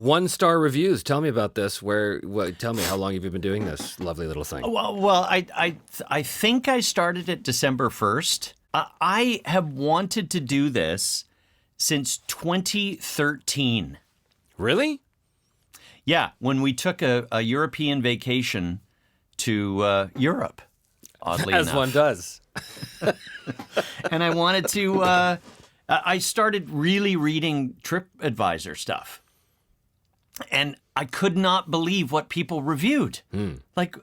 1-star reviews. Tell me about this. Tell me, how long have you been doing this lovely little thing? Well, I think I started it December 1st. I have wanted to do this since 2013. Really? Yeah, when we took a European vacation to Europe, oddly enough. As one does. And I wanted to, I started really reading TripAdvisor stuff. And I could not believe what people reviewed. Like,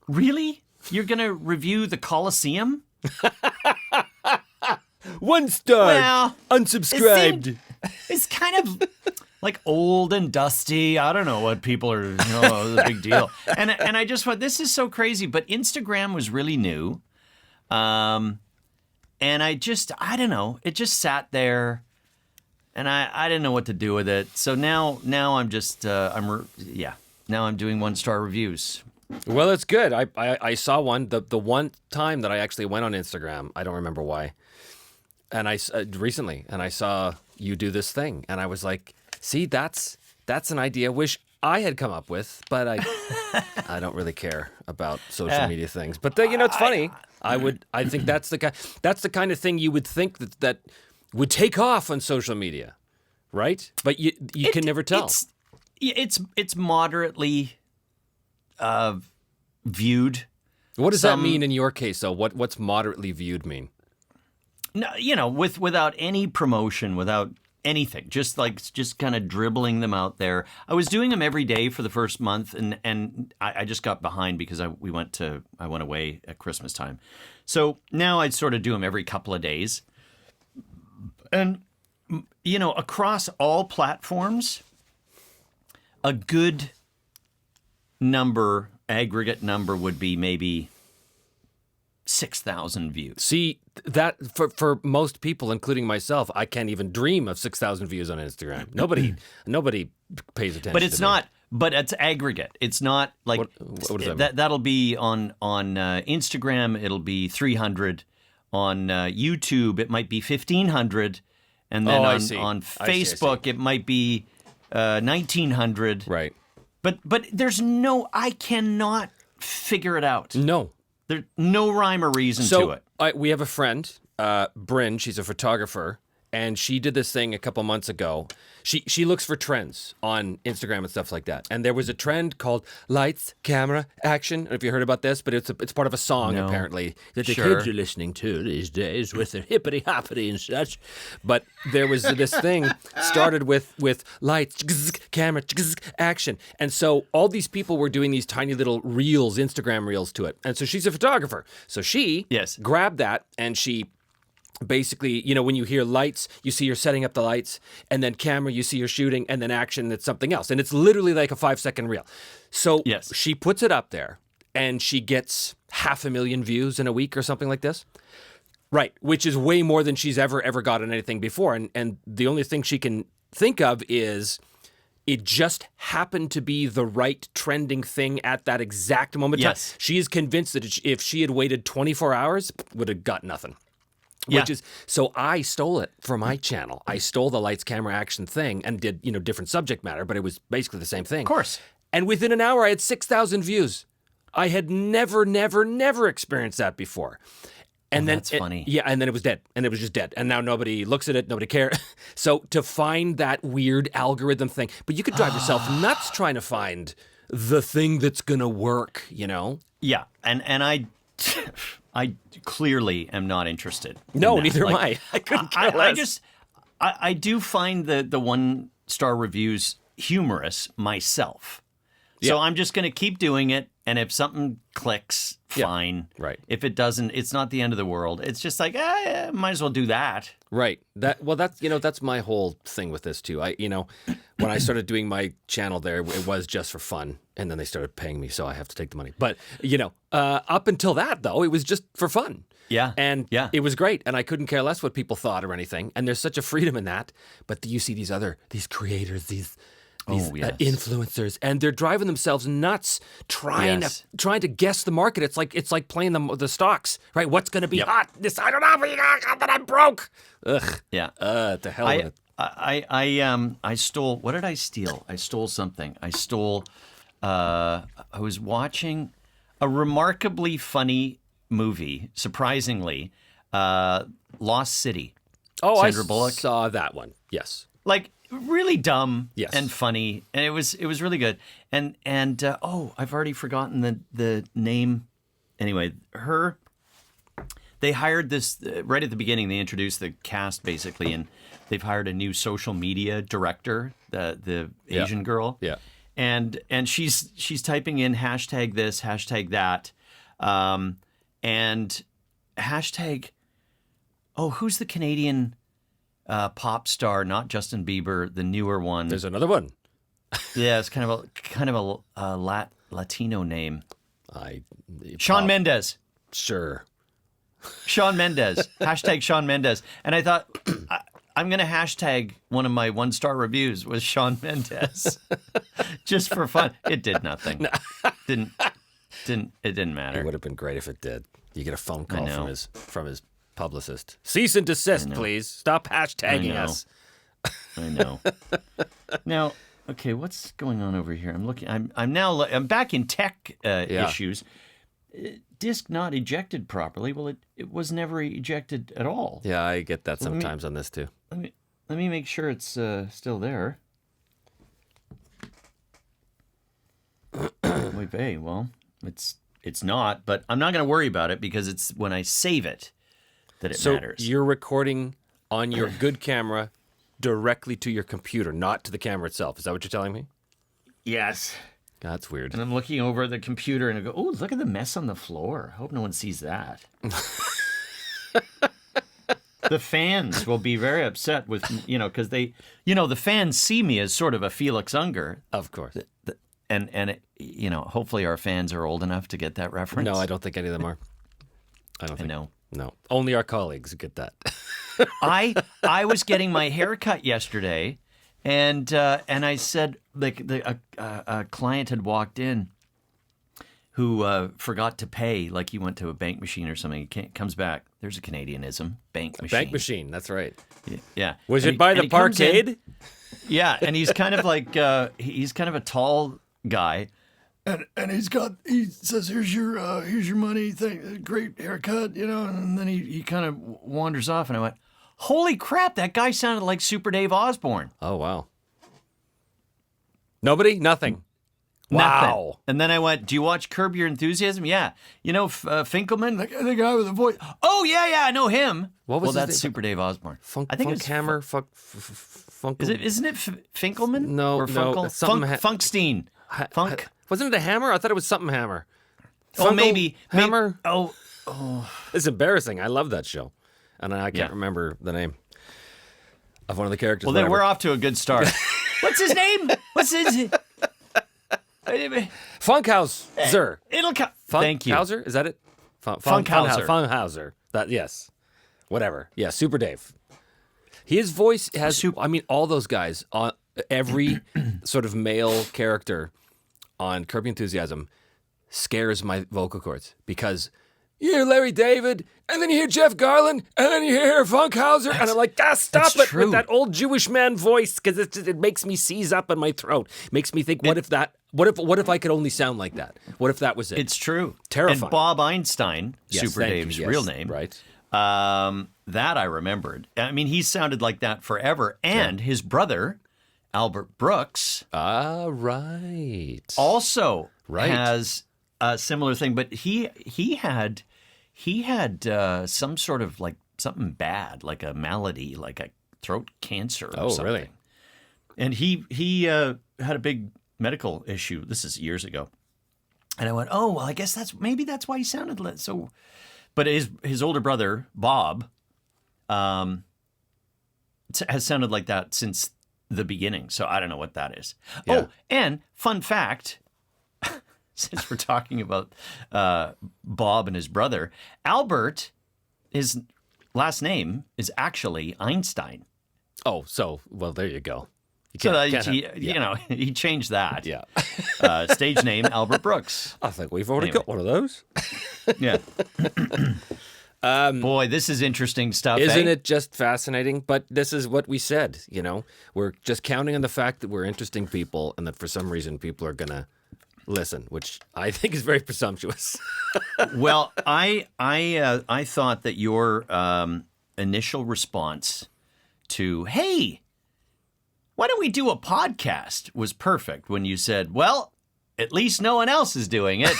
really? You're going to review the Colosseum? 1 star. Well, unsubscribed. It's kind of like old and dusty. I don't know what people are, the big deal. And I just thought, this is so crazy. But Instagram was really new. And I don't know. It just sat there. And I didn't know what to do with it. So now I'm just, now I'm doing 1-star reviews. Well, it's good. I saw one, the one time that I actually went on Instagram. I don't remember why. And recently, and I saw you do this thing. And I was like, see, that's an idea I wish I had come up with, but I don't really care about social media things. But it's funny. I think that's the kind of thing you would think that would take off on social media, right? But you can never tell. It's moderately viewed. What does that mean in your case, though? What's moderately viewed mean? No, without any promotion, without anything, just kind of dribbling them out there. I was doing them every day for the first month, and I just got behind because I went away at Christmas time. So now I'd sort of do them every couple of days. And, across all platforms, a good aggregate number would be maybe 6,000 views. See, that for most people, including myself, I can't even dream of 6,000 views on Instagram. Nobody pays attention. But it's not. But it's aggregate. It's not like what does that mean? That'll be on Instagram. It'll be 300. On YouTube, it might be 1,500, and then on Facebook, it might be 1,900. Right. But there's I cannot figure it out. No. There's no rhyme or reason to it. We have a friend, Bryn. She's a photographer, and she did this thing a couple months ago. She looks for trends on Instagram and stuff like that. And there was a trend called lights, camera, action. I don't know if you heard about this, but it's part of a song, apparently, that the kids are listening to these days with their hippity-hoppity and such. But there was this thing started with lights, camera, action. And so all these people were doing these tiny little reels, Instagram reels to it. And so she's a photographer. So she grabbed that and she basically, when you hear lights, you see you're setting up the lights, and then camera, you see you're shooting, and then action, it's something else. And it's literally like a 5-second reel. So she puts it up there, and she gets 500,000 views in a week or something like this. Right, which is way more than she's ever gotten anything before. And the only thing she can think of is it just happened to be the right trending thing at that exact moment. Yes. She is convinced that if she had waited 24 hours, would have got nothing. So I stole it for my channel. I stole the lights, camera, action thing and did, different subject matter, but it was basically the same thing. Of course. And within an hour, I had 6,000 views. I had never experienced that before. And then that's funny. Yeah, and then it was dead. And it was just dead. And now nobody looks at it, nobody cares. So to find that weird algorithm thing, but you could drive yourself nuts trying to find the thing that's going to work, Yeah, and I clearly am not interested. No, neither am I. I couldn't care less. I do find the 1-star reviews humorous myself. So I'm just going to keep doing it, and if something clicks, fine. Right. If it doesn't, it's not the end of the world. It's just like, might as well do that. Right. That's my whole thing with this too. When I started doing my channel there, it was just for fun, and then they started paying me, so I have to take the money. But up until that though, it was just for fun. Yeah. And it was great, and I couldn't care less what people thought or anything. And there's such a freedom in that. But you see these creators, these influencers, and they're driving themselves nuts trying to guess the market. It's like playing the stocks, right? What's going to be hot? I don't know, but I'm broke. Ugh. Yeah. To hell with it. I stole. What did I steal? I stole something. I stole. I was watching a remarkably funny movie. Surprisingly, Lost City. Oh, Sandra Bullock. Saw that one. Yes. Like really dumb Yes. and funny, and it was really good. And I've already forgotten the name. Anyway, they hired this right at the beginning. They introduced the cast basically, and they've hired a new social media director, the Asian girl. Yeah. And she's typing in hashtag this, hashtag that, and hashtag. Oh, who's the Canadian pop star? Not Justin Bieber, the newer one. There's another one. Yeah, it's kind of a Latino name. Shawn Pop- Mendes. Sure. Shawn Mendes. Hashtag Shawn Mendes. And I thought I'm going to hashtag one of my 1-star reviews with Shawn Mendes just for fun. It did nothing. It didn't matter. It would have been great if it did. You get a phone call know. from his publicist. Cease and desist, please. Stop hashtagging us. I know. Now, okay, what's going on over here? I'm looking. I'm back in tech issues. Disk not ejected properly. Well, it was never ejected at all. Yeah, I get that sometimes on this too. Let me make sure it's still there. Wait, hey, well, it's not, but I'm not going to worry about it because it's when I save it that it matters. So you're recording on your good camera directly to your computer, not to the camera itself. Is that what you're telling me? Yes. That's weird. And I'm looking over at the computer and I go, oh, look at the mess on the floor. I hope no one sees that. The fans will be very upset with, because they, the fans see me as sort of a Felix Unger. Of course. And hopefully our fans are old enough to get that reference. No, I don't think any of them are. I don't think. know. No. Only our colleagues get that. I was getting my hair cut yesterday, and I said, like, a client had walked in who forgot to pay, like he went to a bank machine or something. He comes back. There's a Canadianism. Bank machine. Bank machine. That's right. Yeah. Was And it by the and comes in- parkade? Yeah, and he's kind of like he's kind of a tall guy, and he says, here's your money, great haircut, and then he kind of wanders off, and I went, holy crap, that guy sounded like Super Dave Osborne. Oh, wow. Nobody? Nothing. Nothing. Wow. And then I went, do you watch Curb Your Enthusiasm? Yeah. Finkelman, the guy with the voice. Oh, yeah, I know him. What was his that's name? Super Dave Osborne. I think it's Hammer. Funk. Isn't it Finkelman? No, or no, Funkel? something Funkstein. Funk. Wasn't it a Hammer? I thought it was something Hammer. Oh, Funkel, maybe. Hammer. Oh. It's embarrassing. I love that show. And I can't Yeah. remember the name of one of the characters. Well, then whatever. we're off to a good start. What's his name? What's his... Funkhauser. It'll come. Thank you. Funkhauser? Is that it? Funkhauser. Funkhauser. That, yes. Whatever. Yeah, Super Dave. His voice has, all those guys, every sort of male character on Curb Your Enthusiasm scares my vocal cords because you hear Larry David, and then you hear Jeff Garland, and then you hear Funkhauser, and I'm like, stop it true. with that old Jewish man voice because it makes me seize up in my throat. Makes me think, what if I could only sound like that? What if that was it? It's true. Terrifying. And Bob Einstein, Yes, Super thank Dave's you, yes, real name, right? That I remembered. I mean, he sounded like that forever. And his brother, Albert Brooks, Right. also Right. has a similar thing. But he had some sort of like something bad, like a malady, like a throat cancer or something. Really? And he had a big medical issue. This is years ago. And I went, oh, well, I guess that's why he sounded so. But his older brother, Bob, has sounded like that since the beginning. So I don't know what that is. Yeah. Oh, and fun fact, since we're talking about Bob and his brother, Albert, his last name is actually Einstein. Oh, so, well, there you go. So he changed that. Yeah. Stage name, Albert Brooks. I think we've already Anyway. got one of those. Yeah. Boy, this is interesting stuff. Isn't it just fascinating? But this is what we said, We're just counting on the fact that we're interesting people and that for some reason people are going to listen, which I think is very presumptuous. Well, I thought that your initial response to, hey, why don't we do a podcast, was perfect when you said, well, at least no one else is doing it.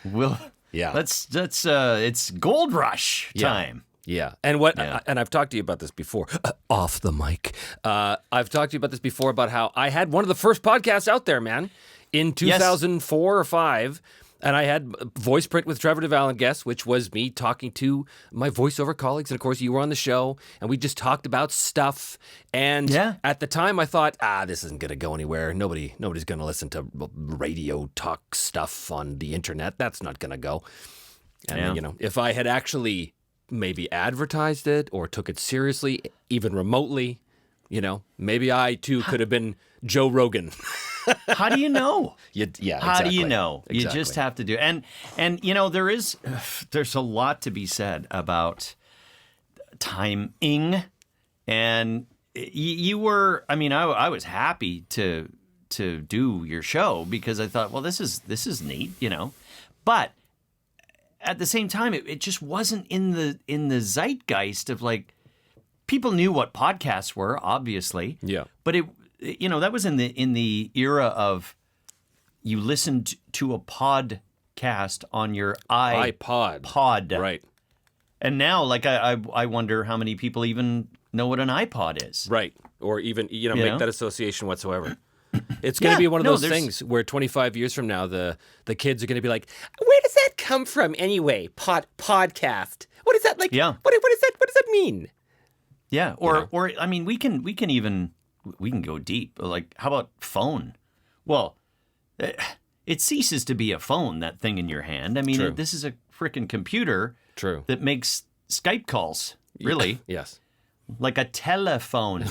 Well, yeah. It's gold rush time. Yeah. And and I've talked to you about this before, off the mic. I've talked to you about this before about how I had one of the first podcasts out there, man, in 2004 or 5. And I had Voice Print with Trevor, Devall, and guests, which was me talking to my voiceover colleagues. And of course, you were on the show, and we just talked about stuff. And at the time, I thought, this isn't going to go anywhere. Nobody's going to listen to radio talk stuff on the internet. That's not going to go. And, if I had actually maybe advertised it or took it seriously, even remotely, maybe I, too, could have been Joe Rogan. How do you know? How do you know? Exactly. You just have to do. And there's a lot to be said about timing. And you were, I was happy to do your show because I thought, well, this is neat, But at the same time, it just wasn't in the zeitgeist of like, people knew what podcasts were, obviously. Yeah. But that was in the era of you listened to a podcast on your iPod. Right. And now, like, I wonder how many people even know what an iPod is. Right. Or even, make that association whatsoever. It's going to be one of those things where 25 years from now, the kids are going to be like, where does that come from anyway? Podcast. What is that like? Yeah. What does that mean? Yeah. Or we can go deep. Like, how about phone? Well, it ceases to be a phone, that thing in your hand. This is a freaking computer. True. That makes Skype calls, really. Yes. Like a telephone.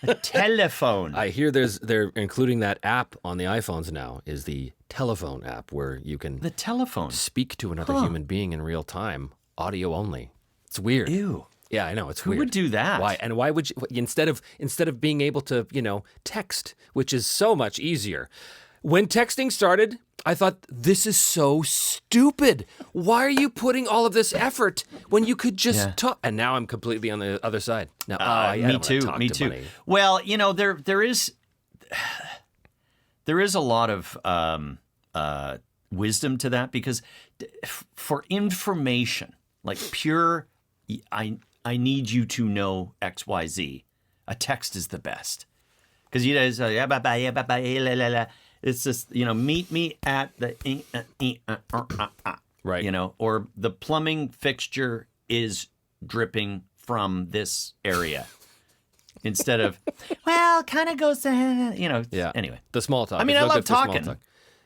A telephone. I hear they're including that app on the iPhones now, is the telephone app where you can speak to another human being in real time, audio only. It's weird. Ew. Yeah, I know, it's Who weird. would do that? Why? And why would you, instead of being able to, text, which is so much easier. When texting started, I thought, this is so stupid. Why are you putting all of this effort when you could just talk? And now I'm completely on the other side. Now, me too. Money. Well, there is a lot of wisdom to that because for information, like pure, I need you to know X, Y, Z. A text is the best because you guys, it's just meet me at the right. Or the plumbing fixture is dripping from this area. Instead of, well, kind of goes to, Yeah. Anyway, the small talk. I love talking.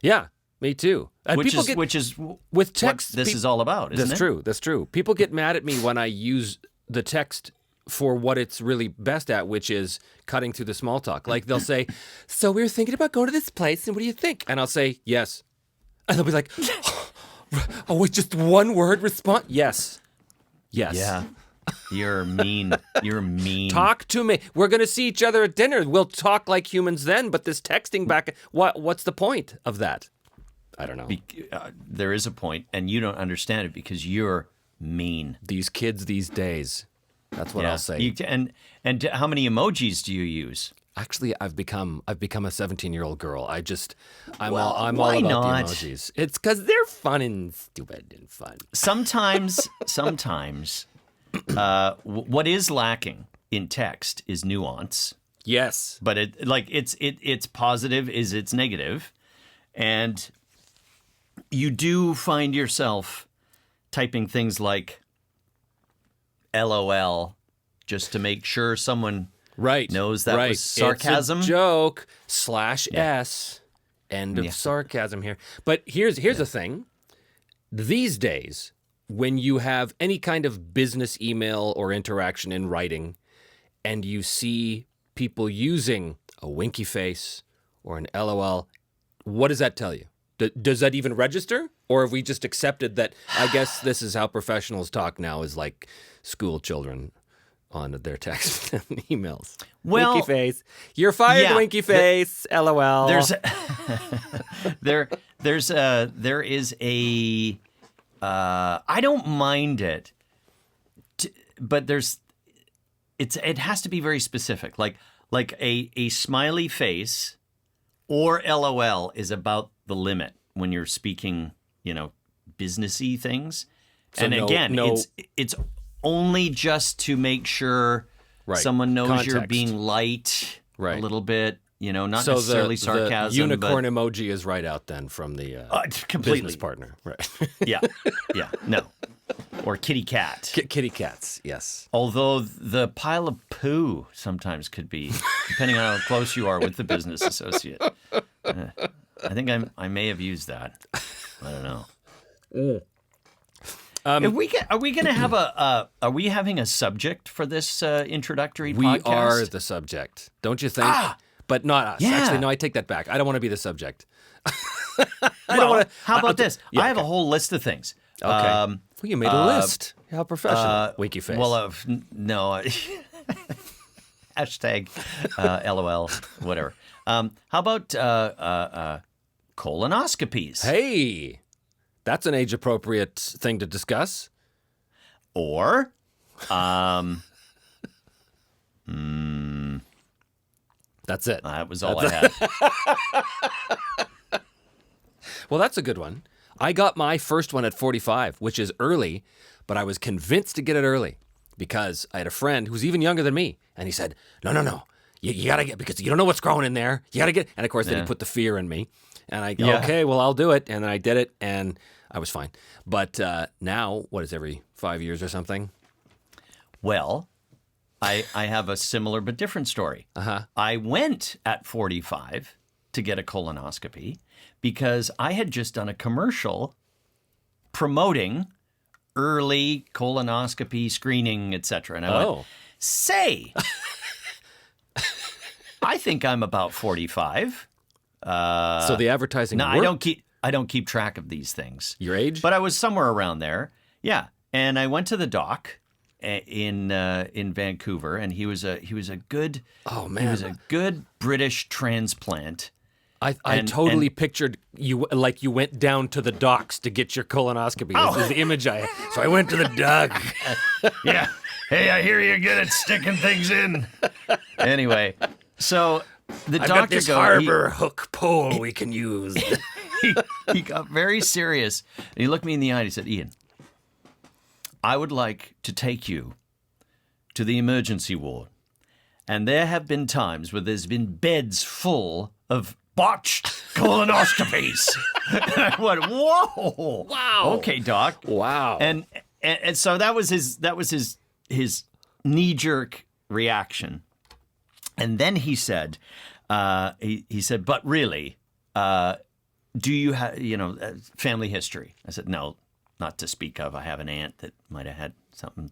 Yeah, me too. And which is with text. What this is all about, isn't it? That's true. People get mad at me when I use the text for what it's really best at, which is cutting through the small talk. Like they'll say, so we were thinking about going to this place, and what do you think? And I'll say, yes. And they'll be like, oh, with just one word response? Yes. Yes. Yeah. You're mean. You're mean. Talk to me. We're going to see each other at dinner. We'll talk like humans then, but this texting back, what's the point of that? I don't know. There is a point, and you don't understand it because you're mean. These kids these days. That's what I'll say. And how many emojis do you use? Actually, I've become a 17-year-old girl. I'm all about the emojis. It's because they're fun and stupid and fun. Sometimes, what is lacking in text is nuance. Yes, but it's positive is it's negative, and you do find yourself typing things like LOL just to make sure someone knows that was sarcasm. It's a joke /S. End of sarcasm here. But here's the thing. These days, when you have any kind of business email or interaction in writing, and you see people using a winky face or an LOL, what does that tell you? Does that even register? Or have we just accepted that, I guess this is how professionals talk now, is like school children on their texts and emails. Well, winky face. You're fired, yeah, winky face. LOL. There's there is a I don't mind it, but it has to be very specific. Like a smiley face or LOL is about the limit when you're speaking, businessy things. So and again, it's only just to make sure someone knows you're Context. being light a little bit. Not so necessarily the sarcasm. unicorn emoji is right out then from the completely business partner. Right. Yeah, no. Or kitty cat. Kitty cats, yes. Although the pile of poo sometimes could be, depending on how close you are with the business associate. I think I may have used that. I don't know. Are we going to have are we having a subject for this introducry We podcast? are the subject, don't you think? But not us. Yeah. Actually, no, I take that back. I don't want to be the subject. How about this? Yeah, I have a whole list of things. Okay. Well, you made a list. How professional. Winky face. Well, no. Hashtag LOL, whatever. How about colonoscopies? Hey, that's an age-appropriate thing to discuss. Or, That's it. that was all I had. Well, that's a good one. I got my first one at 45, which is early, but I was convinced to get it early because I had a friend who's even younger than me, and he said, no. You got to get, because you don't know what's growing in there. You got to get, and of course, then he put the fear in me. And I go, okay, well, I'll do it. And then I did it, and I was fine. But now, what is every 5 years or something? Well, I have a similar but different story. I went at 45 to get a colonoscopy because I had just done a commercial promoting early colonoscopy screening, etc. And I went, say, I think I'm about 45. So the advertising No, worked? I don't keep track of these things. Your age? But I was somewhere around there. Yeah. And I went to the doc in Vancouver, and he was a good British transplant. I totally pictured you like you went down to the docks to get your colonoscopy. This is the image I had. So I went to the dock. Yeah. Hey, I hear you're good at sticking things in. Anyway, so the I've doctor got this harbor hook pole we can use. he got very serious. And he looked me in the eye and he said, Ian, I would like to take you to the emergency ward. And there have been times where there's been beds full of botched colonoscopies. And I went, whoa. Wow. Okay, doc. Wow. And so that was his knee-jerk reaction. And then he said, he said, but really, do you have, family history? I said, no, not to speak of. I have an aunt that might have had something.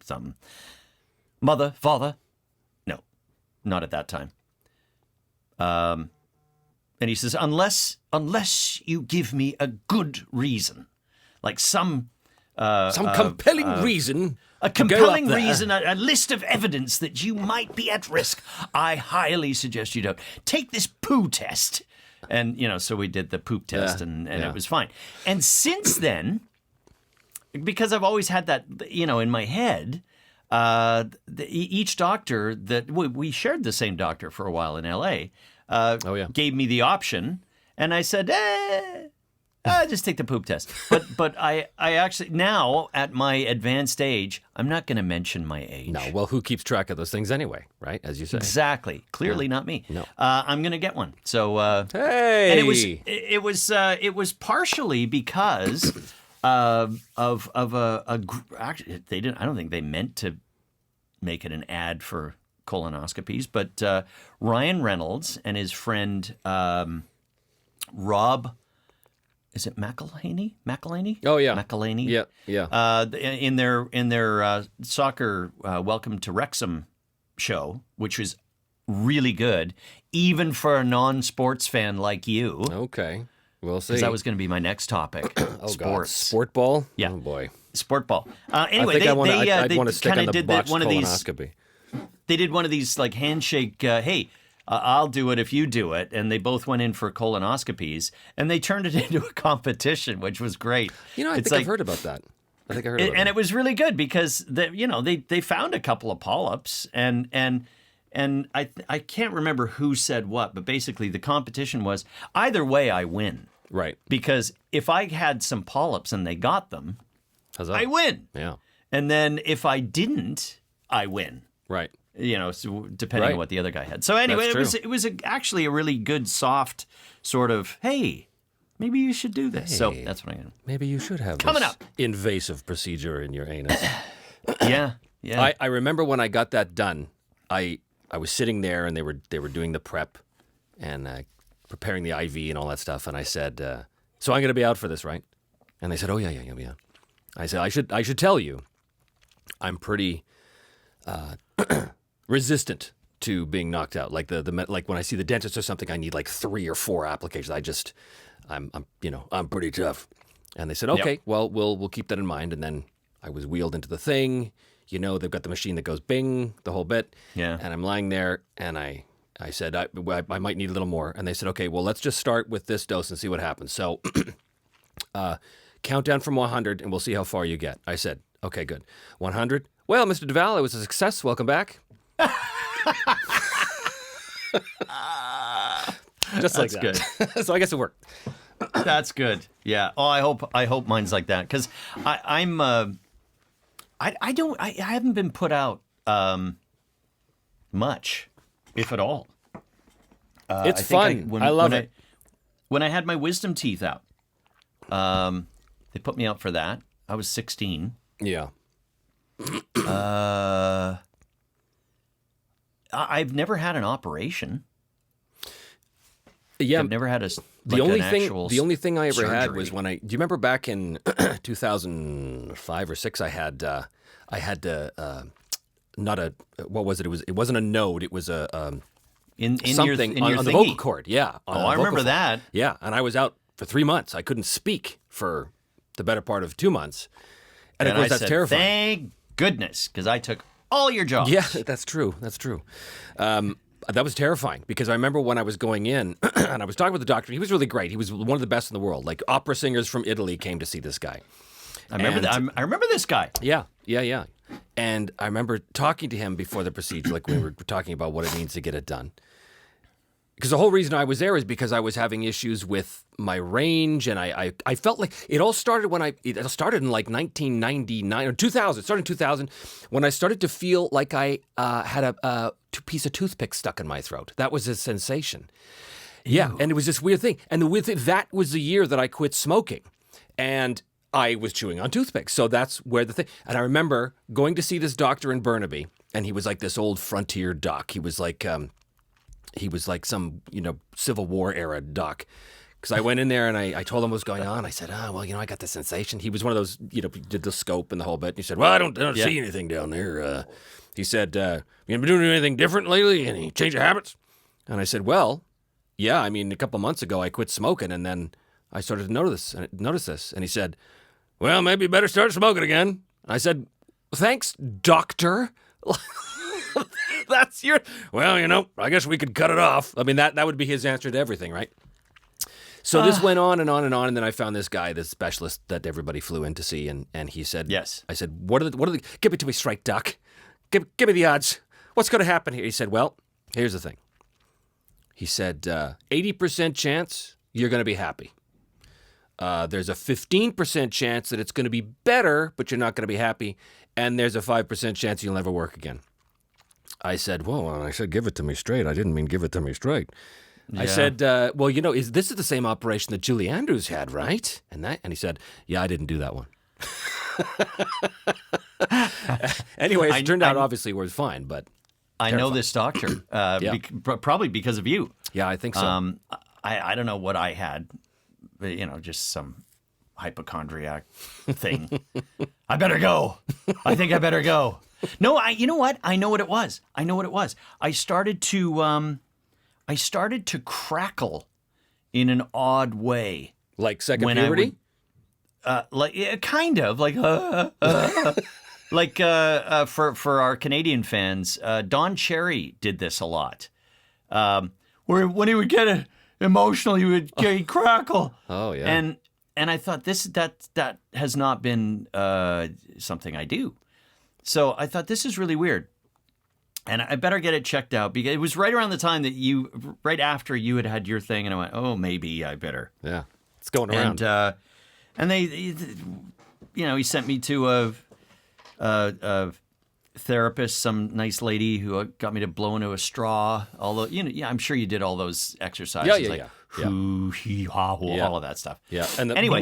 Mother, father? No, not at that time. And he says, unless you give me a good reason, like some compelling reason. A compelling reason, a list of evidence that you might be at risk, I highly suggest you don't. Take this poo test. And, so we did the poop test and it was fine. And since then, because I've always had that, in my head, each doctor that we shared the same doctor for a while in L.A., gave me the option. And I said, just take the poop test. But I actually, now at my advanced age, I'm not going to mention my age. No, well, who keeps track of those things anyway, right? As you say. Exactly. Clearly not me. No. I'm going to get one. So, hey! And it was partially because of actually, they didn't, I don't think they meant to make it an ad for colonoscopies, but Ryan Reynolds and his friend Rob, is it McElhaney? Oh yeah, McElhaney. Yeah. In their soccer Welcome to Wrexham show, which was really good, even for a non-sports fan like you. Okay. We'll see. Because that was going to be my next topic. God. Sports. Sport ball? Yeah. Oh, boy. Sport ball. Anyway, I think they want to stick kind on of the did botched one of these. colonoscopy. They did one of these like handshake. Hey, I'll do it if you do it, and they both went in for colonoscopies, and they turned it into a competition, which was great. You know, I think I've heard about that. I think I heard about and that. it was really good because they found a couple of polyps and I can't remember who said what, but basically the competition was either way I win. Right. Because if I had some polyps and they got them, Huzzah. I win. Yeah. And then if I didn't, I win. Right. So depending Right. on what the other guy had. So anyway, That's it was actually a really good, soft sort of, hey, maybe you should do this. So that's what I'm going to. Maybe you should have Coming this up. invasive procedure in your anus. Yeah. I remember when I got that done, I was sitting there and they were doing the prep and preparing the IV and all that stuff. And I said, so I'm going to be out for this, right? And they said, oh, yeah, you'll be out. I said, I should tell you, I'm pretty resistant to being knocked out. Like like when I see the dentist or something, I need like 3 or 4 applications. I'm pretty tough. And they said, okay, Yep. well, we'll keep that in mind. And then I was wheeled into the thing. You know, they've got the machine that goes bing, the whole bit. Yeah. And I'm lying there, and I said, I might need a little more. And they said, okay, well, let's just start with this dose and see what happens. So count down from 100, and we'll see how far you get. I said, okay, good. 100? Well, Mr. Devall, it was a success. Welcome back. Just like That's that. So I guess it worked. That's good. Yeah. Oh, I hope mine's like that because I haven't been put out much, if at all. It's I think fun. I love it. When I had my wisdom teeth out, they put me out for that. I was 16. Yeah. I've never had an operation. Yeah. I've never had a The only thing I ever had was surgery. when do you remember back in 2005 or 6 I had not a what was it? It wasn't a node. It was a in something your on the thingy. vocal cord. Yeah. on Oh, the I vocal remember cord. that. Yeah, and I was out for 3 months. I couldn't speak for the better part of 2 months. And of course, I that's said, terrifying. Thank goodness, because I took all your jobs. Yeah, that's true. That's true. That was terrifying because I remember when I was going in and I was talking with the doctor. He was really great. He was one of the best in the world. Like opera singers from Italy came to see this guy. I remember that. I remember this guy. Yeah. And I remember talking to him before the procedure, like we were talking about what it means to get it done. Because the whole reason I was there is because I was having issues with my range, and I felt like it all started it started in like 1999 or 2000. It started in 2000 when I started to feel like I had a piece of toothpick stuck in my throat. That was a sensation. Yeah, and it was this weird thing. And the weird thing, that was the year that I quit smoking, and I was chewing on toothpicks. So that's where the thing. And I remember going to see this doctor in Burnaby, and he was like this old frontier doc. He was like some, Civil War era doc. Because I went in there and I told him what was going on. I said, I got this sensation. He was one of those, did the scope and the whole bit. And he said, well, I don't see anything down there. He said, you been doing anything different lately? Any change of habits? And I said, well, yeah, a couple of months ago I quit smoking and then I started to notice this. And he said, well, maybe you better start smoking again. And I said, thanks, doctor. That's well, I guess we could cut it off. That would be his answer to everything, right? So this went on and on and on, and then I found this guy, this specialist that everybody flew in to see, and he said, yes. I said, what are the, give it to me straight, doc. Give me the odds. What's going to happen here? He said, well, here's the thing. He said, 80% chance you're going to be happy. There's a 15% chance that it's going to be better, but you're not going to be happy. And there's a 5% chance you'll never work again. I said, well, I said, give it to me straight. I didn't mean give it to me straight. Yeah. I said, well, this is the same operation that Julie Andrews had, right? And he said, yeah, I didn't do that one. Anyways, it turned out obviously it was fine, but I know this doctor, probably because of you. Yeah, I think so. I don't know what I had, but, just some hypochondriac thing. I better go. I think I better go. No, you know what? I know what it was. I started to crackle in an odd way. Like second When puberty? Kind of like for our Canadian fans, Don Cherry did this a lot. Where when he would get emotional, he'd crackle. Oh yeah. And I thought that has not been something I do. So I thought this is really weird. And I better get it checked out because it was right around the time that right after you had your thing, and I went, oh, maybe I better. Yeah. It's going around. And they, he sent me to a therapist, some nice lady who got me to blow into a straw. Although, I'm sure you did all those exercises. Yeah. Hoo, hee, ha, ho, Yeah. all of that stuff. Yeah. And Anyway.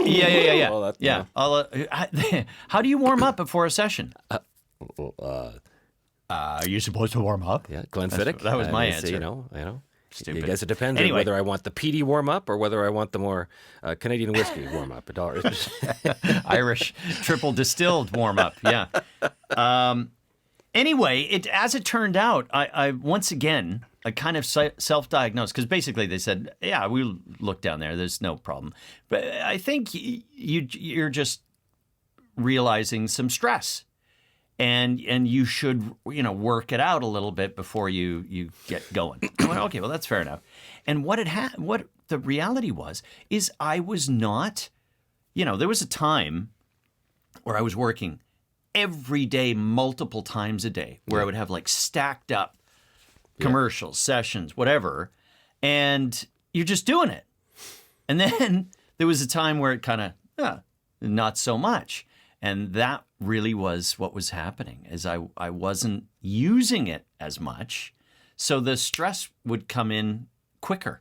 Yeah. Well, yeah. How do you warm up before a session? Are you supposed to warm up? Yeah, Glenfiddich. That was my It's, answer. You know. Stupid. I guess it depends on Anyway. whether I want the peaty warm up or whether I want the more Canadian whiskey warm up. Irish triple distilled warm up. Yeah. Anyway, as it turned out, I once again I kind of self-diagnosed because basically they said, yeah, we'll look down there. There's no problem. But I think you're just realizing some stress. And you should, work it out a little bit before you get going. I went, okay, well, that's fair enough. And what the reality is I was not, there was a time where I was working every day, multiple times a day, where I would have like stacked up commercials, sessions, whatever, and you're just doing it. And then there was a time where it kind of, not so much. And that really was what was happening, is I wasn't using it as much, so the stress would come in quicker.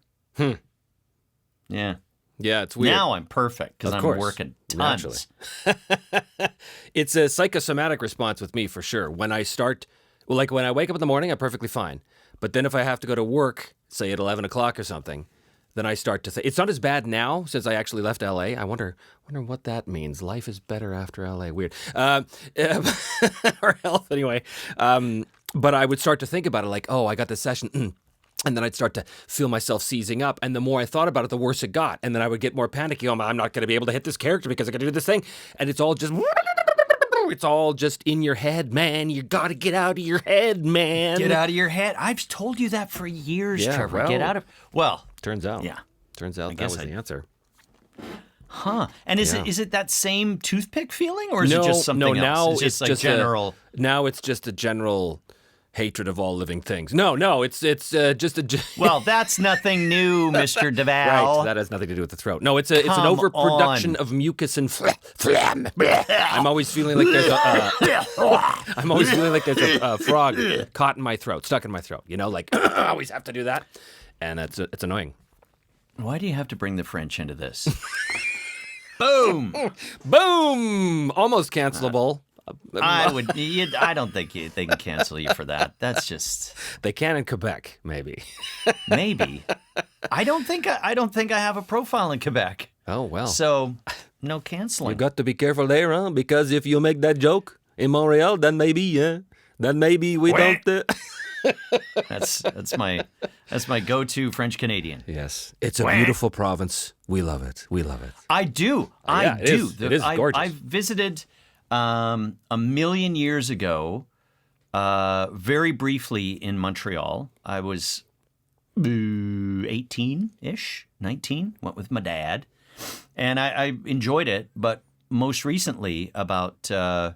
Yeah. Yeah, it's weird. Now I'm perfect because I'm working tons. It's a psychosomatic response with me for sure. When I when I wake up in the morning, I'm perfectly fine. But then if I have to go to work, say at 11 o'clock or something, then I start to think, it's not as bad now since I actually left LA. I wonder what that means. Life is better after LA. Weird. Or health anyway. But I would start to think about it like, oh, I got this session. And then I'd start to feel myself seizing up. And the more I thought about it, the worse it got. And then I would get more panicky. Oh, I'm not going to be able to hit this character because I got to do this thing. And it's all just in your head, man. You got to get out of your head, man. Get out of your head. I've told you that for years, Trevor. Well, get out of... Well... Turns out. Yeah. Turns out that was the answer. Huh. And is it that same toothpick feeling, or is it just something else? Now it's just general... now it's just a general hatred of all living things. No, it's just a... Well, that's nothing new, Mr. Devall. Right, that has nothing to do with the throat. No, it's an overproduction of mucus and phlegm. I'm always feeling like there's a frog caught in my throat, stuck in my throat. I always have to do that. And it's annoying. Why do you have to bring the French into this? Boom! Boom! Almost cancelable. I don't think they can cancel you for that. That's just... They can in Quebec, maybe. Maybe. I don't think I have a profile in Quebec. Oh, well. So, no canceling. You got to be careful there, huh? Because if you make that joke in Montreal, then maybe we don't... That's my go-to French Canadian. Yes, it's a beautiful province. We love it. I do. It is gorgeous. I visited a million years ago, very briefly in Montreal. I was 18-ish, 19. Went with my dad, and I enjoyed it. But most recently, about I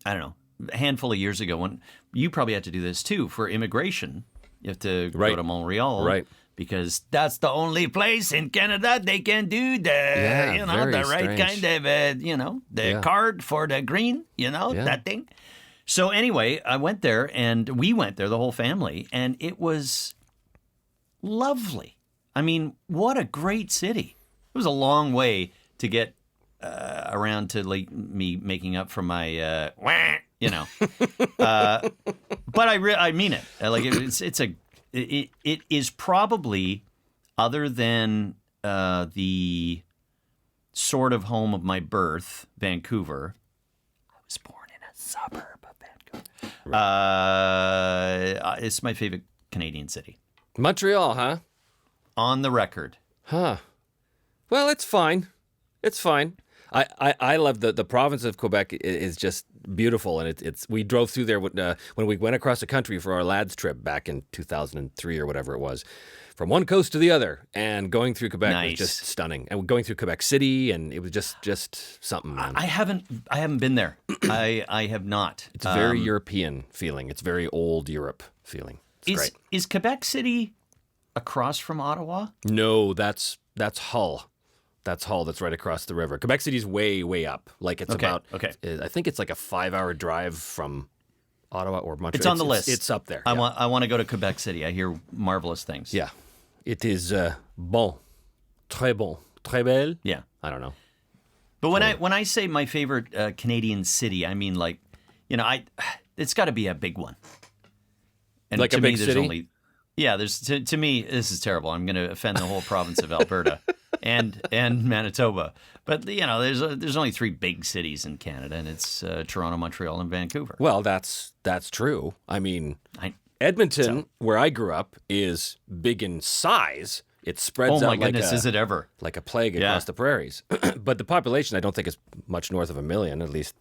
don't know, a handful of years ago, when you probably had to do this too for immigration. You have to go to Montreal, right? Because that's the only place in Canada they can do the right kind of the card for the green, that thing. So anyway, I went there, and we went there, the whole family, and it was lovely. I mean, what a great city! It was a long way to get around to me making up for my but I mean it. Like it is probably, other than the sort of home of my birth, Vancouver. I was born in a suburb of Vancouver. It's my favorite Canadian city. Montreal, huh? on the record. Huh. Well, it's fine. It's fine. I love the province of Quebec is just beautiful, and it's we drove through there when we went across the country for our lads trip back in 2003 or whatever it was, from one coast to the other, and going through Quebec was just stunning. And going through Quebec City, and it was just something. Man. I haven't been there. I have not. It's a very European feeling. It's very old Europe feeling. It's great. Is Quebec City across from Ottawa? No, that's Hull. That's Hull. That's right across the river. Quebec City's way up. Like it's about. Okay. I think it's like a 5-hour drive from Ottawa or Montreal. It's on the list. It's up there. I want to go to Quebec City. I hear marvelous things. Yeah, it is bon, très belle. Yeah. I don't know. But when I say my favorite Canadian city, I mean like, it's got to be a big one. And like to a me, big there's city. only. Yeah, to me, this is terrible. I'm going to offend the whole province of Alberta and Manitoba. But there's only 3 big cities in Canada, and it's Toronto, Montreal, and Vancouver. Well, that's true. I mean, Edmonton, where I grew up, is big in size. It spreads out. Oh my goodness, is it ever? Like a plague across the prairies. But the population, I don't think is much north of 1 million. At least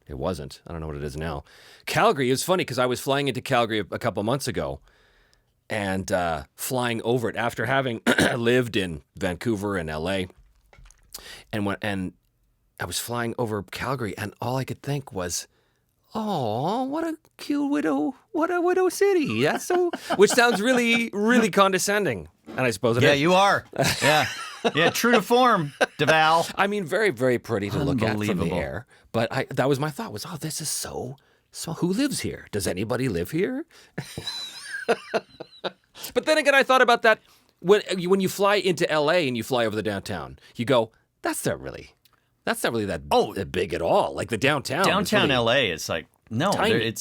it wasn't. I don't know what it is now. Calgary is funny because I was flying into Calgary a couple months ago. And flying over it after having lived in Vancouver and LA, and I was flying over Calgary, and all I could think was, "Oh, what a cute what a widow city." That's so, which sounds really condescending, and I suppose it is. Yeah, you are. Yeah, true to form, Devall. I mean, very pretty to look at from the air, but that was my thought was, "Oh, this is so. Who lives here? Does anybody live here?" But then again, I thought about that when you fly into LA and you fly over the downtown, you go, that's not really that big at all. Like the downtown. Downtown LA is like tiny.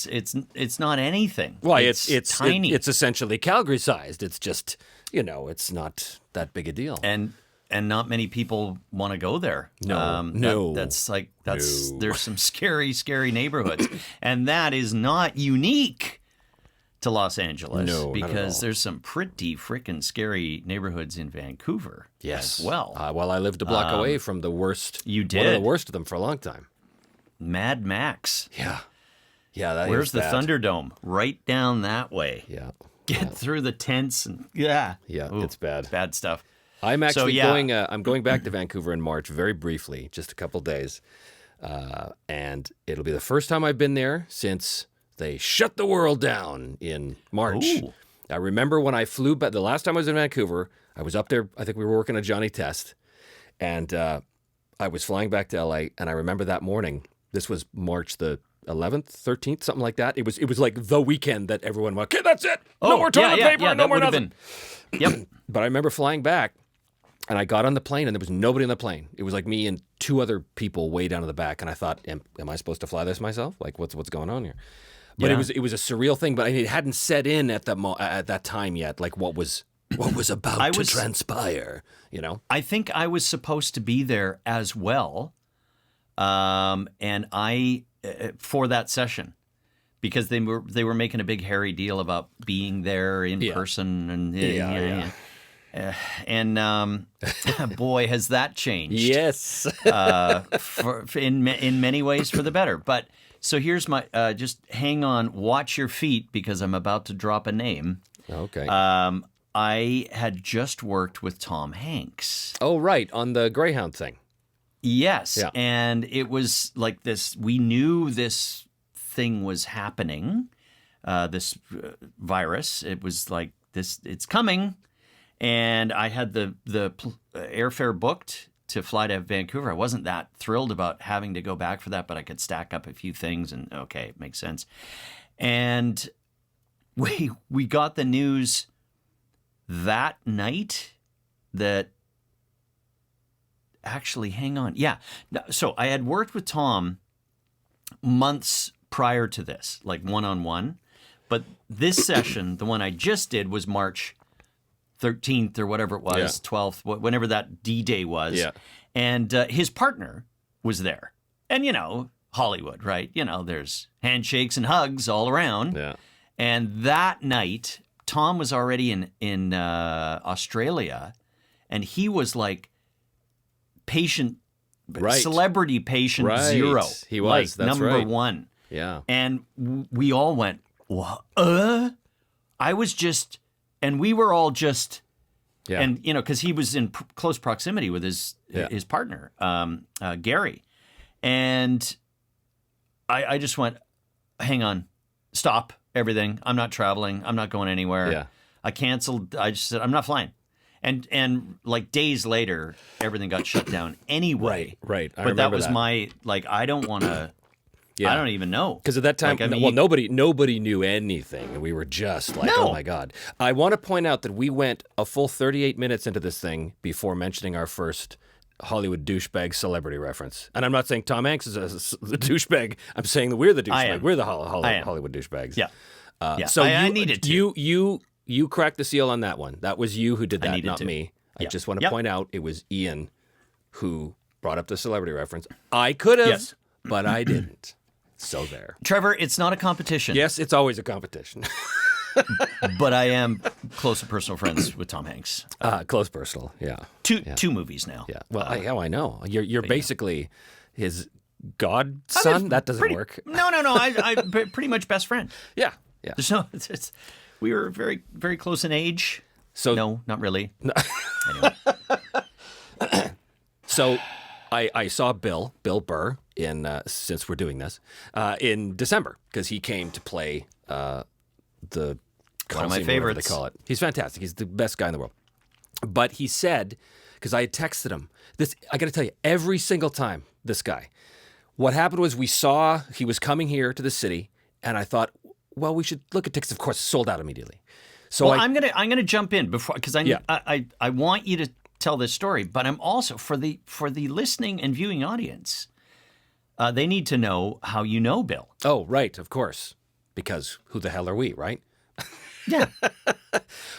It's not anything. Well, it's tiny. It's essentially Calgary sized. It's just it's not that big a deal. And not many people want to go there. No. There's some scary neighborhoods, and that is not unique to Los Angeles, because there's some pretty freaking scary neighborhoods in Vancouver as well. Well, I lived a block away from the worst. You did? One of the worst of them for a long time. Mad Max. Yeah. Where's the Thunderdome? Right down that way. Yeah. Get through the tents and Ooh, it's bad. Bad stuff. I'm actually going. I'm going back to Vancouver in March, very briefly, just a couple days, and it'll be the first time I've been there since they shut the world down in March. Ooh. I remember when I flew back, the last time I was in Vancouver, I was up there, I think we were working on Johnny Test, and I was flying back to LA, and I remember that morning, this was March the 11th, 13th, something like that. It was like the weekend that everyone went, okay, that's it. No more toilet paper, no more nothing. Yep. But I remember flying back, and I got on the plane, and there was nobody on the plane. It was like me and 2 other people way down in the back, and I thought, am I supposed to fly this myself? Like, what's going on here? But it was a surreal thing, but it hadn't set in at that time yet, like what was about to transpire, I think I was supposed to be there as well, and I for that session, because they were making a big hairy deal about being there in person, and and boy, has that changed. Yes, in many ways for the better, but. So here's my, just hang on, watch your feet, because I'm about to drop a name. Okay. I had just worked with Tom Hanks. Oh, right, on the Greyhound thing. Yes, yeah. And it was like this, we knew this thing was happening, this virus. It was like, it's coming, and I had the airfare booked to fly to Vancouver. I wasn't that thrilled about having to go back for that, but I could stack up a few things, and okay, it makes sense. And we got the news that night that actually, hang on. Yeah. So I had worked with Tom months prior to this, like one-on-one, but this session, the one I just did, was March 13th or whatever it was, 12th, whenever that D-Day was. Yeah. And his partner was there. And, Hollywood, right? There's handshakes and hugs all around. Yeah. And that night, Tom was already in Australia, and he was like celebrity patient zero. He was. like, That's number right. one. Yeah. And we all went, what? I was just, and we were all just, Yeah. and because he was in close proximity with his partner, Gary, and I just went, hang on, stop everything. I'm not traveling. I'm not going anywhere. Yeah. I canceled. I just said I'm not flying. And like days later, everything got shut down anyway. Right. I But that remember was my I don't want to. Yeah. I don't even know. Because at that time, Like, I mean, nobody knew anything, and we were just like, No. oh my god. I want to point out that we went a full 38 minutes into this thing before mentioning our first Hollywood douchebag celebrity reference. And I'm not saying Tom Hanks is the douchebag. I'm saying that we're the I douchebag. am. We're the I am. Hollywood douchebags. Yeah. Yeah. So I needed to. You cracked the seal on that one. That was you who did that, needed not to. me. I Yeah. just want to Yep. point out it was Ian who brought up the celebrity reference. I could have, Yes. but I didn't. So there. Trevor, it's not a competition. Yes, it's always a competition. But I am close and personal friends with Tom Hanks. Close personal, yeah. Two movies now. Yeah. Well, I know. You're basically his godson. That doesn't work. No. I pretty much best friend. Yeah. There's no. We were very, very close in age. So No, not really. Anyway. So I saw Bill Burr in since we're doing this in December because he came to play the One of my Coliseum, whatever favorites. they call it. He's fantastic. He's the best guy in the world. But he said, because I had texted him this, I got to tell you, every single time this guy, what happened was we saw he was coming here to the city, and I thought, well, we should look at tickets. Of course, sold out immediately. So Well, I'm gonna jump in before because Yeah. I want you to tell this story, but I'm also for the listening and viewing audience. They need to know how you know Bill. oh right, of course, because who the hell are we, right? Yeah,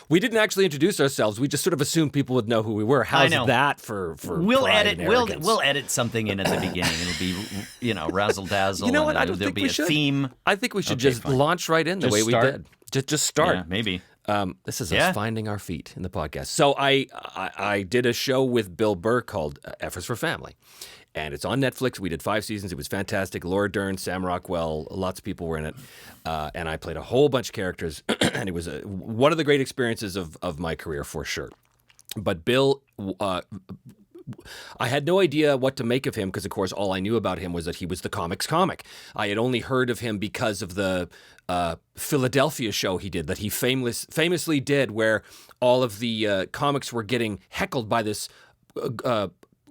We didn't actually introduce ourselves. We just sort of assumed people would know who we were. How's know. that for we'll pride edit and we'll arrogance? we'll edit something in at the beginning. It'll be razzle dazzle. You know what? I don't There'll think be we a should. theme. I think we should Okay, just fine. launch right in the Just way start? we did. Just start. Yeah, maybe. This is Yeah. us finding our feet in the podcast. So I did a show with Bill Burr called F is for Family. And it's on Netflix. We did 5 seasons. It was fantastic. Laura Dern, Sam Rockwell, lots of people were in it. And I played a whole bunch of characters. And it was one of the great experiences of my career for sure. But Bill, I had no idea what to make of him because, of course, all I knew about him was that he was the comics comic. I had only heard of him because of the Philadelphia show he did that he famously did where all of the comics were getting heckled by this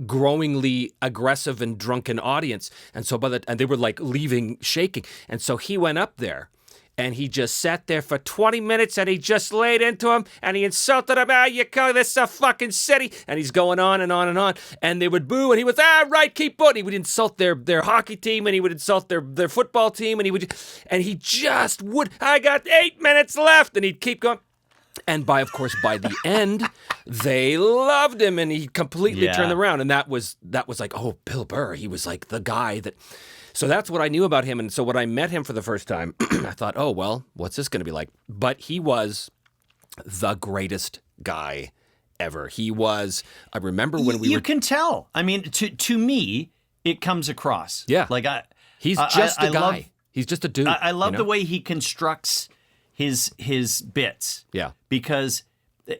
growingly aggressive and drunken audience. And so and they were like leaving shaking. And so he went up there. And he just sat there for 20 minutes and he just laid into him and he insulted him. You call this a fucking city? And he's going on and on and on. And they would boo and he was, right, keep booing. He would insult their hockey team and he would insult their football team. And he just would, I got 8 minutes left. And he'd keep going. And by the end, they loved him and he completely Yeah. turned around. And that was like, oh, Bill Burr. He was like the guy that... So that's what I knew about him. And so when I met him for the first time, I thought, oh, well, what's this going to be like? But he was the greatest guy ever. He was, I remember when we You were... can tell. I mean, to me, it comes across. Yeah. Like He's just a guy. love- He's just a dude. I love you the know? way he constructs his bits. Yeah. Because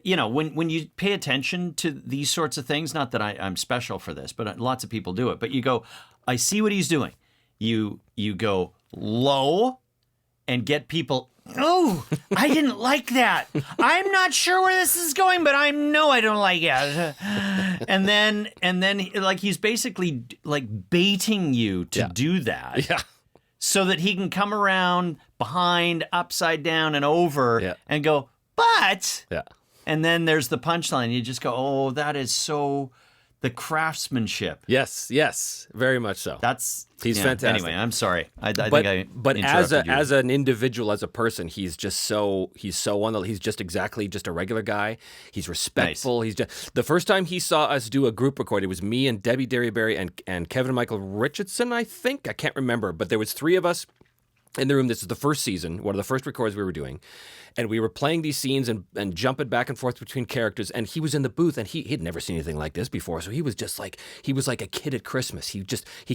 when you pay attention to these sorts of things, not that I'm special for this, but lots of people do it. But you go, I see what he's doing. You go low and get people. Oh, I didn't like that. I'm not sure where this is going, but I know I don't like it. And then like he's basically like baiting you to do that. Yeah. So that he can come around behind, upside down, and over and go, but. Yeah. And then there's the punchline. You just go, oh, that is so the craftsmanship. Yes. Very much so. He's fantastic. Anyway, I'm sorry. I think I but interrupted you. as an individual, as a person, he's just he's just exactly just a regular guy. He's respectful. Nice. He's just the first time he saw us do a group record, it was me and Debbie Derryberry and Kevin Michael Richardson, I think. I can't remember, but there was 3 of us. in the room. This is the first season, one of the first records we were doing. And we were playing these scenes and jumping back and forth between characters. And he was in the booth, and he'd never seen anything like this before. So he was just like, he was like a kid at Christmas. He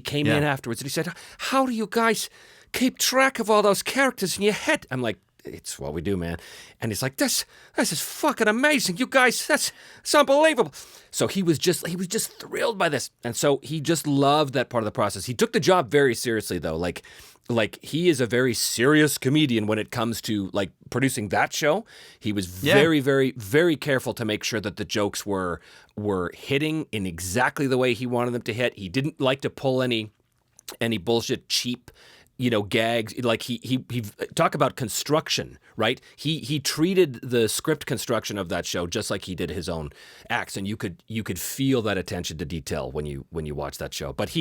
came in afterwards and he said, how do you guys keep track of all those characters in your head? I'm like, it's what we do, man. And he's like, this is fucking amazing. You guys, it's unbelievable. So he was just thrilled by this. And so he just loved that part of the process. He took the job very seriously, though. Like he is a very serious comedian when it comes to like producing that show. He was very, very, very careful to make sure that the jokes were hitting in exactly the way he wanted them to hit. He didn't like to pull any bullshit cheap, gags. Like he talk about construction, right? He treated the script construction of that show just like he did his own acts, and you could feel that attention to detail when you watch that show. But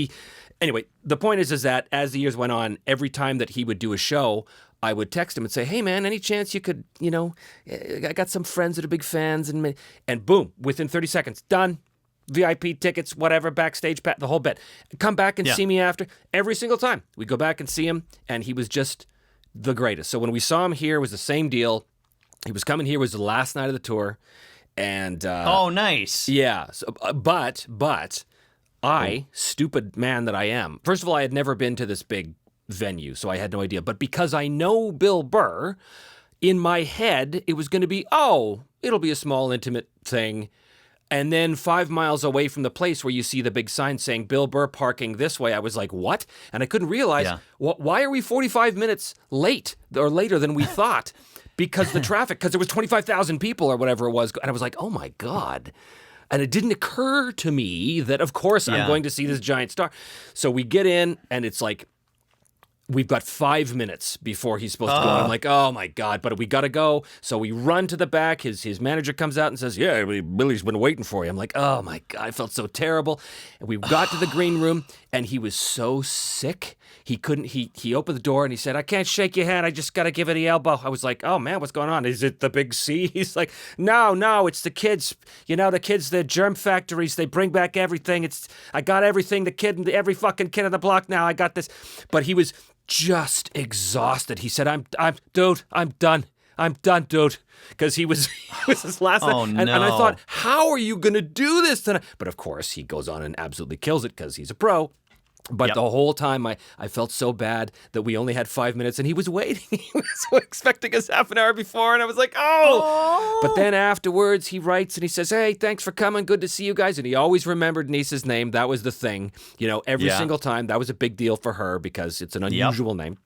anyway, the point is that as the years went on, every time that he would do a show, I would text him and say, hey man, any chance you could, I got some friends that are big fans, and boom, within 30 seconds, done. VIP tickets, whatever, backstage, the whole bit. Come back and see me after. Every single time. We go back and see him, and he was just the greatest. So when we saw him here, it was the same deal. He was coming here, it was the last night of the tour. And oh, nice. Yeah. So, but I, stupid man that I am, first of all, I had never been to this big venue, so I had no idea. But because I know Bill Burr, in my head, it was going to be, it'll be a small, intimate thing. And then 5 miles away from the place where you see the big sign saying Bill Burr parking this way, I was like, what? And I couldn't realize, why are we 45 minutes late or later than we thought? Because the traffic, because there was 25,000 people or whatever it was. And I was like, oh my God. And it didn't occur to me that, of course, I'm going to see this giant star. So we get in, and it's like, we've got 5 minutes before he's supposed to go. And I'm like, oh my God, but we got to go. So we run to the back. His manager comes out and says, yeah, Billy's been waiting for you. I'm like, oh my God, I felt so terrible. And we got to the green room, and he was so sick. He couldn't, he opened the door and he said, I can't shake your hand. I just got to give it the elbow. I was like, oh man, what's going on? Is it the big C? He's like, no, it's the kids. The kids, the germ factories, they bring back everything. I got everything. Every fucking kid on the block now. I got this. But he was just exhausted. He said, I'm done. I'm done, dude. Because he was his last night. And I thought, how are you going to do this tonight? But of course, he goes on and absolutely kills it because he's a pro. But the whole time, I felt so bad that we only had 5 minutes, and he was waiting. He was expecting us half an hour before, and I was like, oh! But then afterwards, he writes, and he says, hey, thanks for coming. Good to see you guys. And he always remembered Nisa's name. That was the thing. Every single time. That was a big deal for her because it's an unusual name.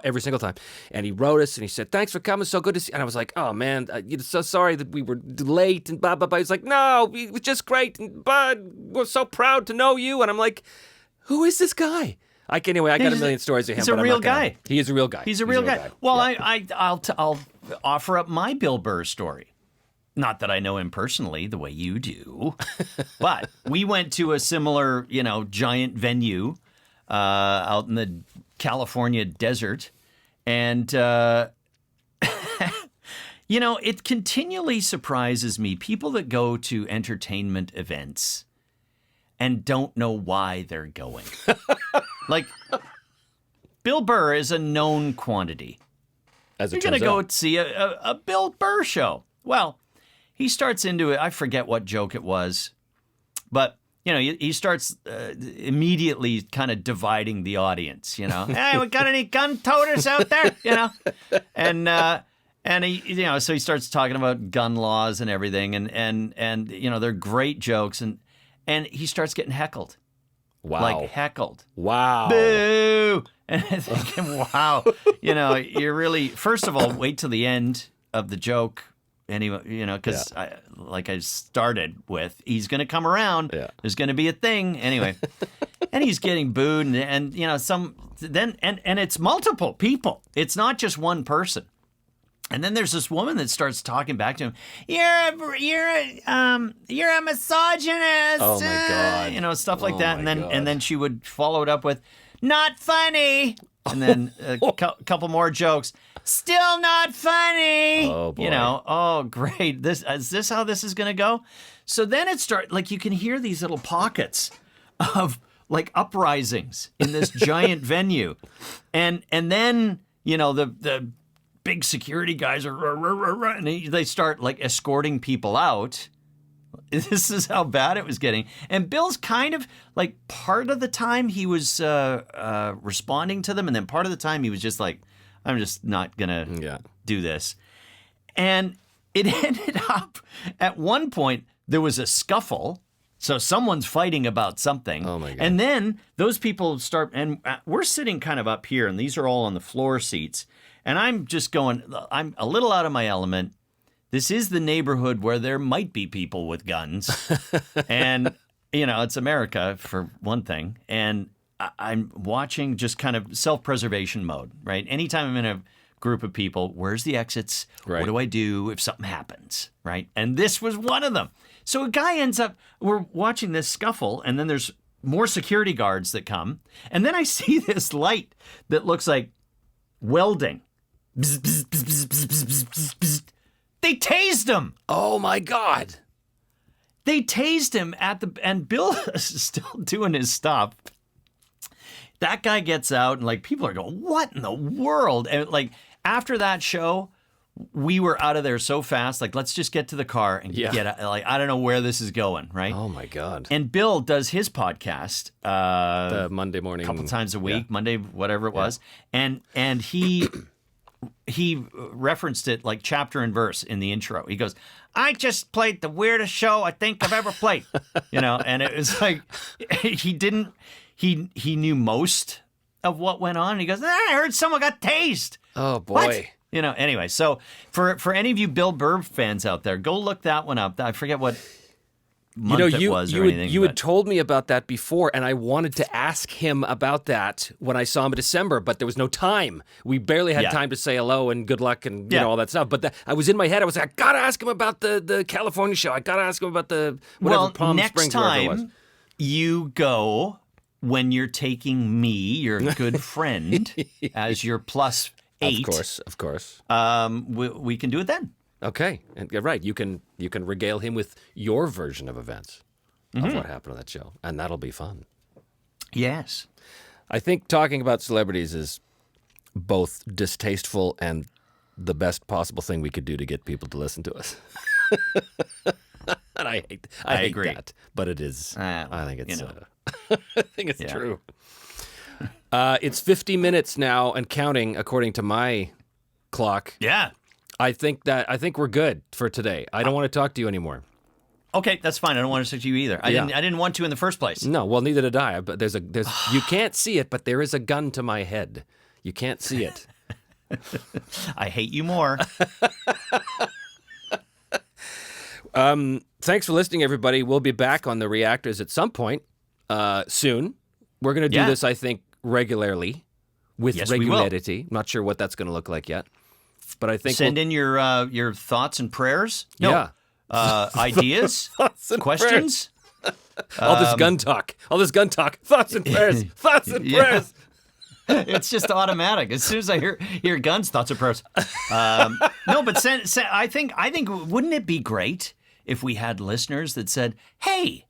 Every single time. And he wrote us and he said, thanks for coming. So good to see you. And I was like, oh man, so sorry that we were late and blah, blah, blah. He's like, no, it was just great. And we're so proud to know you. And I'm like, who is this guy? I got a million stories of him. He's a real guy. He is a real guy. He's a real guy. Well, I'll offer up my Bill Burr story. Not that I know him personally the way you do, but we went to a similar, giant venue out in the California desert, and it continually surprises me, people that go to entertainment events and don't know why they're going. Like, Bill Burr is a known quantity. You're going to go see a Bill Burr show. Well, he starts into it. I forget what joke it was, but he starts immediately kind of dividing the audience. Hey, we got any gun toters out there? And he, so he starts talking about gun laws and everything, and they're great jokes, and he starts getting heckled. Wow. Like heckled. Wow. Boo! And I'm thinking, wow. You're really, first of all, wait till the end of the joke. Anyway, because like I started with, he's going to come around. Yeah. There's going to be a thing. Anyway. And he's getting booed and it's multiple people. It's not just one person. And then there's this woman that starts talking back to him. You're a misogynist. Oh my God. Stuff like that. And then she would follow it up with, not funny. And then a couple more jokes. Still not funny. Oh boy. Oh great. Is this how this is going to go? So then it starts, like, you can hear these little pockets of like uprisings in this giant venue. And then, the big security guys are, and they start like escorting people out. This is how bad it was getting. And Bill's kind of like part of the time he was responding to them. And then part of the time he was just like, I'm just not going to do this. And it ended up at one point there was a scuffle. So someone's fighting about something. Oh, my God. And then those people start, and we're sitting kind of up here, and these are all on the floor seats. And I'm just going, I'm a little out of my element. This is the neighborhood where there might be people with guns. And, it's America for one thing. And I'm watching just kind of self-preservation mode, right? Anytime I'm in a group of people, where's the exits? Right. What do I do if something happens, right? And this was one of them. So a guy ends up, we're watching this scuffle, and then there's more security guards that come. And then I see this light that looks like welding. Bzz, bzz, bzz, bzz, bzz, bzz, bzz, bzz. They tased him. Oh, my God. They tased him and Bill is still doing his stuff. That guy gets out, and like people are going, what in the world? And like after that show, we were out of there so fast. Like, let's just get to the car and get out. Like, I don't know where this is going, right? Oh, my God. And Bill does his podcast The Monday morning. a couple times a week, Monday, whatever it was. And he referenced it like chapter and verse in the intro. He goes, I just played the weirdest show I think I've ever played. And it was like he knew most of what went on. And he goes, I heard someone got tased. Oh, boy. What? Anyway, so for any of you Bill Burr fans out there, go look that one up. I forget what month it was or anything. You had told me about that before, and I wanted to ask him about that when I saw him in December, but there was no time. We barely had time to say hello and good luck and all that stuff. But I was in my head. I was like, I got to ask him about the California show. I got to ask him about the Palm next Springs, wherever it was. time you go when you're taking me, your good friend, as your +8. Of course. We can do it then. Okay, and you're right. You can regale him with your version of events of what happened on that show, and that'll be fun. Yes. I think talking about celebrities is both distasteful and the best possible thing we could do to get people to listen to us. And I hate agree. that, but it is. I think it's. I think it's Yeah. true. It's 50 minutes now and counting, according to my clock. Yeah. I think we're good for today. I don't want to talk to you anymore. Okay, that's fine. I don't want to talk to you either. I didn't want to in the first place. No, well, neither did I. But there's you can't see it, but there is a gun to my head. You can't see it. I hate you more. Thanks for listening, everybody. We'll be back on the ReActors at some point soon. We're going to do this, I think, regularly with regularity. I'm not sure what that's going to look like yet, but I think send in your thoughts and prayers. No, yeah. Ideas, Thoughts and questions. All this gun talk. Thoughts and prayers. Thoughts and prayers. It's just automatic. As soon as I hear guns, thoughts and prayers. No, but I think wouldn't it be great if we had listeners that said, "Hey,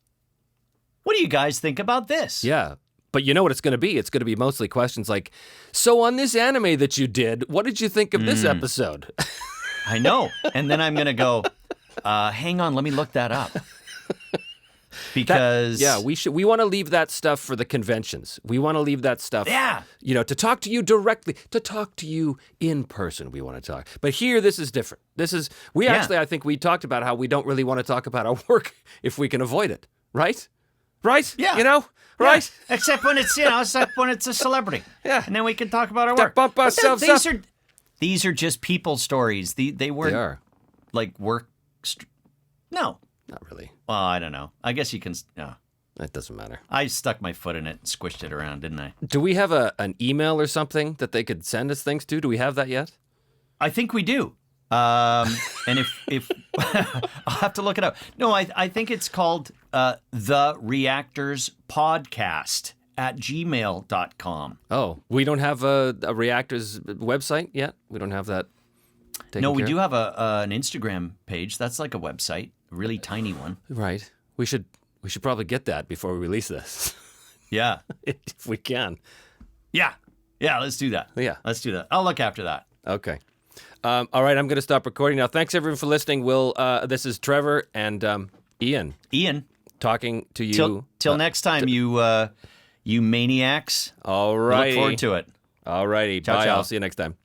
what do you guys think about this?" Yeah. But you know what it's going to be? It's going to be mostly questions like, so on this anime that you did, what did you think of this episode? I know. And then I'm going to go, hang on, let me look that up. Because we want to leave that stuff for the conventions. We want to leave that stuff, to talk to you directly, to talk to you in person. We want to talk. But here, this is different. I think we talked about how we don't really want to talk about our work if we can avoid it. Right? Right? Yeah. Right? Yeah. Except when it's, except when it's a celebrity. Yeah. And then we can talk about our work. Bump ourselves up. These are just people stories. They weren't They are. like work. No. Not really. Well, I don't know. I guess you can. That doesn't matter. I stuck my foot in it and squished it around, didn't I? Do we have an email or something that they could send us things to? Do we have that yet? I think we do. And if I'll have to look it up. No, I think it's called the ReActors podcast at gmail.com. Oh, we don't have a ReActors website yet? We don't have that taken No, we care do of? have an Instagram page. That's like a website, a really tiny one. Right. We should probably get that before we release this. Yeah. if we can. Yeah. Yeah, let's do that. Yeah. Let's do that. I'll look after that. Okay. All right, I'm going to stop recording now. Thanks, everyone, for listening. This is Trevor and Ian talking to you. Till next time, you maniacs. All right. Look forward to it. All righty. Ciao, Bye. ciao. I'll see you next time.